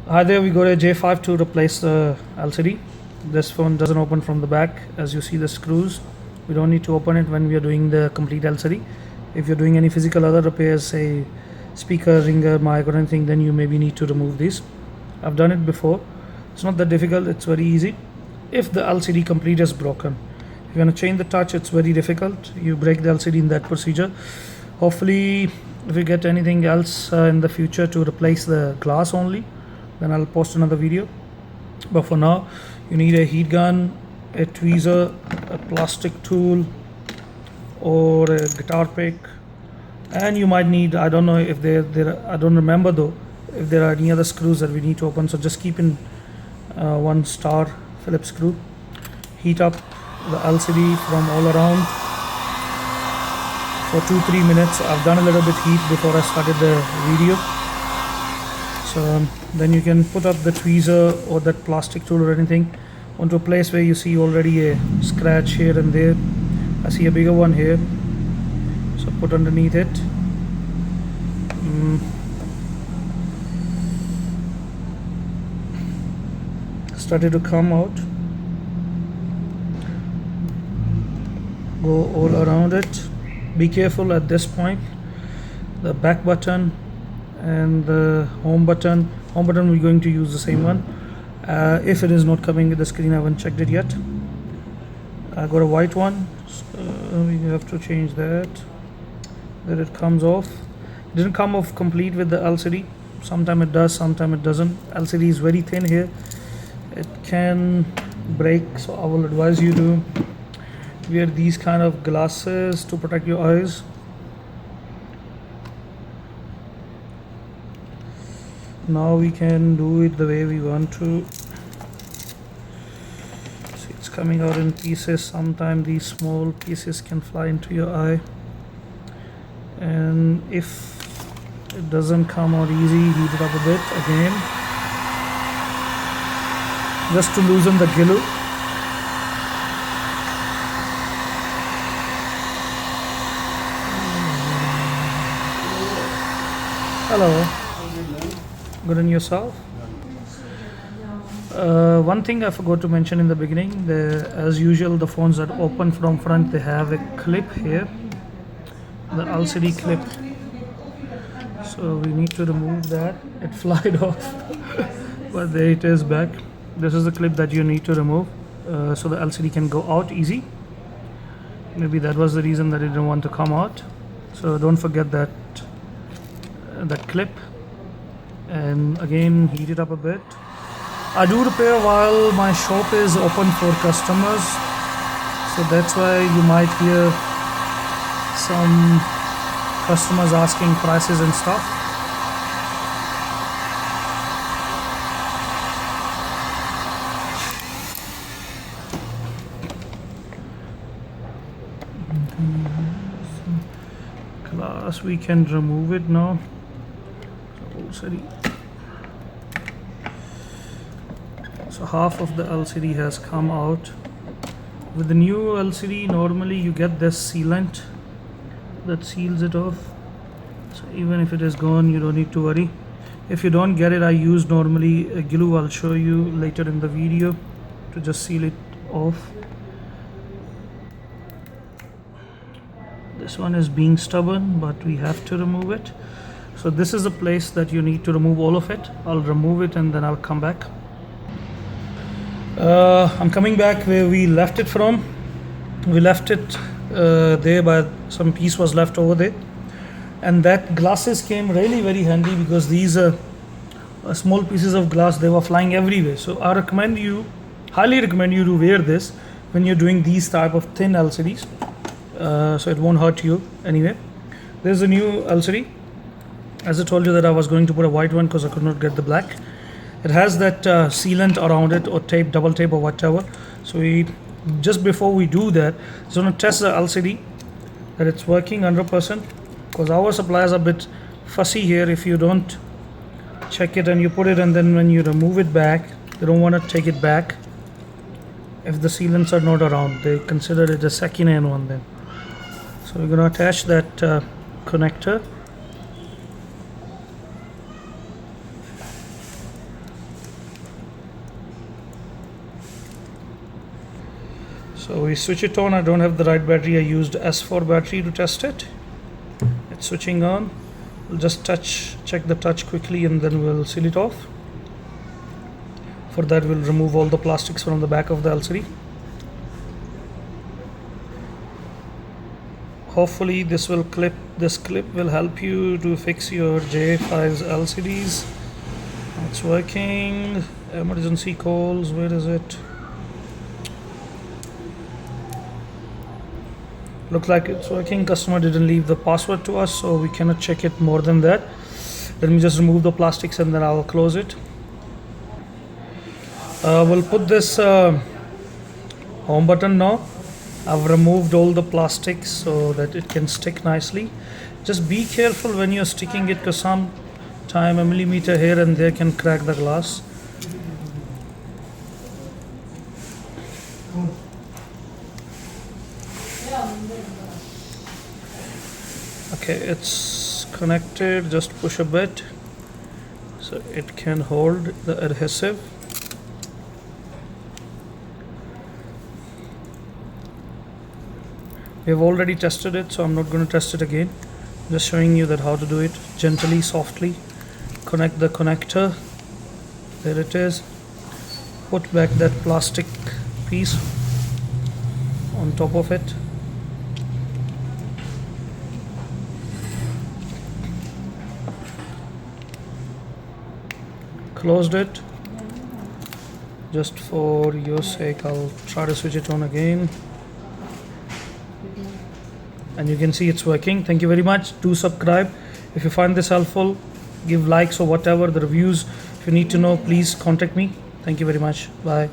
Hi there, we got a J5 to replace the LCD. This phone doesn't open from the back. As you see the screws, we don't need to open it when we are doing the complete LCD. If you're doing any physical other repairs, say speaker, ringer, mic or anything, then you maybe need to remove these. I've done it before. It's not that difficult, it's very easy. If the LCD complete is broken, if you want to change the touch, it's very difficult. You break the LCD in that procedure. Hopefully, if you get anything else in the future to replace the glass only, then I'll post another video. But for now, you need a heat gun, a tweezer, a plastic tool, or a guitar pick, and you might need, I don't know if there I don't remember though if there are any other screws that we need to open, so just keep in one star Phillips screw. Heat up the LCD from all around for 2-3 minutes. I've done a little bit heat before I started the video. So then you can put up the tweezer or that plastic tool or anything onto a place where you see already a scratch here and there. I see a bigger one here, so put underneath it. Started to come out. Go all around it. Be careful at this point. The back button and the home button we're going to use the same one. If it is not coming with the screen, I haven't checked it yet. I got a white one, so we have to change that it comes off. It didn't come off complete with the LCD. Sometime it does, sometime it doesn't. LCD is very thin here, it can break, so I will advise you to wear these kind of glasses to protect your eyes. Now we can do it the way we want to. See, it's coming out in pieces. Sometimes these small pieces can fly into your eye, and if it doesn't come out easy, heat it up a bit again just to loosen the glue. Hello. Good on yourself? One thing I forgot to mention in the beginning, as usual, the phones that open from front, they have a clip here, the LCD clip. So we need to remove that. It flied off, but there it is back. This is the clip that you need to remove, so the LCD can go out easy. Maybe that was the reason that it didn't want to come out. So don't forget that clip. And again, heat it up a bit. I do repair while my shop is open for customers, so that's why you might hear some customers asking prices and stuff. Glass, we can remove it now. So half of the LCD has come out. With the new LCD, normally you get this sealant that seals it off, so even if it is gone, you don't need to worry. If you don't get it, I use normally a glue. I'll show you later in the video to just seal it off. This one is being stubborn, but we have to remove it. So this is a place that you need to remove all of it. I'll remove it and then I'll come back. I'm coming back where we left it from. We left it there, but some piece was left over there, and that glasses came really very handy because these small pieces of glass, they were flying everywhere. So I highly recommend you to wear this when you're doing these type of thin LCDs, so it won't hurt you anyway. There's a new LCD. As I told you that I was going to put a white one because I could not get the black. It has that sealant around it, or tape, double tape or whatever. So just before we do that, just want to test the LCD that it's working 100%, because our suppliers are a bit fussy here. If you don't check it and you put it, and then when you remove it back, they don't want to take it back if the sealants are not around. They consider it a second-hand one then. So we're going to attach that connector. So we switch it on. I don't have the right battery. I used S4 battery to test it. It's switching on. We'll just check the touch quickly, and then we'll seal it off. For that, we'll remove all the plastics from the back of the LCD. Hopefully this clip will help you to fix your J5's LCDs. It's working. Emergency calls, where is it? Looks like it's working. Customer didn't leave the password to us, so we cannot check it more than that. Let me just remove the plastics and then I'll close it. We'll put this home button now. I've removed all the plastics so that it can stick nicely. Just be careful when you're sticking it, because sometime a millimeter here and there can crack the glass. Okay, it's connected. Just push a bit so it can hold the adhesive. We have already tested it, so I'm not going to test it again. Just showing you that how to do it gently, softly. Connect the connector. There it is. Put back that plastic piece on top of it. Closed it. Just for your sake, I'll try to switch it on again. And you can see it's working. Thank you very much. Do subscribe. If you find this helpful, give likes or whatever, the reviews. If you need to know, please contact me. Thank you very much. Bye.